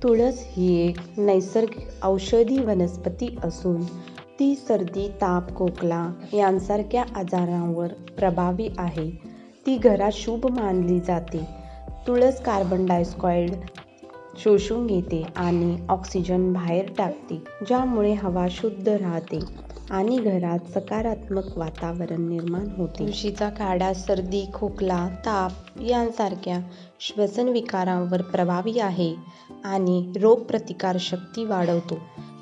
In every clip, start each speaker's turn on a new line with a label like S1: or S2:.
S1: तुळस ही एक नैसर्गिक औषधी वनस्पती असून ती सर्दी, ताप, खोकला यांसारख्या आजारांवर प्रभावी आहे. ती घरात शुभ मानली जाते. तुळस कार्बन डायऑक्साईड शोषून घेते आणि ऑक्सिजन बाहेर टाकते, ज्यामुळे हवा शुद्ध राहते आणि घरात सकारात्मक वातावरण निर्माण होते. तुळशीचा काढा सर्दी, खोकला, ताप यांसारख्या श्वसन विकारांवर प्रभावी आहे आणि रोगप्रतिकारशक्ती वाढवतो.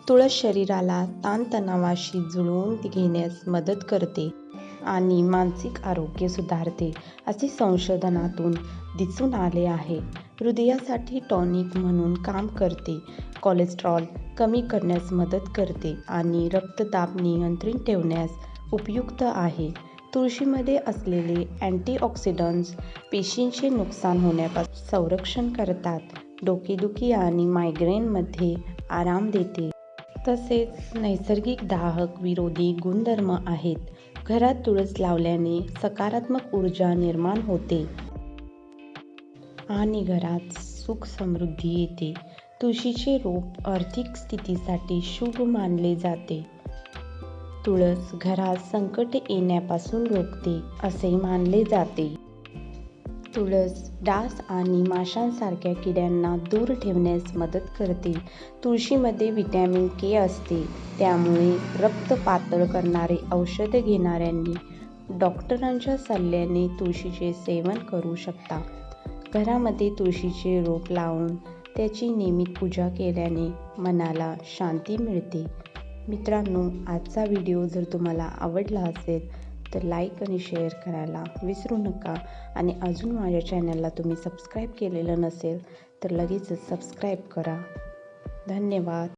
S1: तुळस शरीराला ताणतणावाशी जुळवून घेण्यास मदत करते आणि मानसिक आरोग्य सुधारते, असे संशोधनातून दिसून आले आहे. हृदयासाठी टॉनिक म्हणून काम करते, कोलेस्टेरॉल कमी करण्यास मदत करते आणि रक्तदाब नियंत्रित ठेवण्यास उपयुक्त आहे. तुळशीमध्ये असलेले अँटीऑक्सिडंट्स पेशींचे नुकसान होण्यापासून संरक्षण करतात, डोकेदुखी आणि मायग्रेनमध्ये आराम देते. तसेच नैसर्गिक दाहक विरोधी गुणधर्म आहेत. घरात तुळस लावल्याने सकारात्मक ऊर्जा निर्माण होते आणि घरात सुख समृद्धी येते. तुळशीचे रोप आर्थिक स्थितीसाठी शुभ मानले जाते. तुळस घरात संकटे येण्यापासून रोखते असे मानले जाते. तुळस डास आणि माशांसारख्या किड्यांना दूर ठेवण्यास मदत करते. तुळशीमध्ये व्हिटॅमिन के असते, त्यामुळे रक्त पातळ करणारे औषध घेणाऱ्यांनी डॉक्टरांच्या सल्ल्याने तुळशीचे सेवन करू शकता. घरामध्ये तुळशीचे रोप लावून त्याची नियमित पूजा केल्याने मनाला शांती मिळते. मित्रांनो, आजचा व्हिडिओ जर तुम्हाला आवडला असेल तर लाईक आणि शेअर करायला विसरू नका आणि अजून माझ्या चॅनलला तुम्ही सबस्क्राईब केलेलं नसेल तर लगेचच सबस्क्राईब करा. धन्यवाद.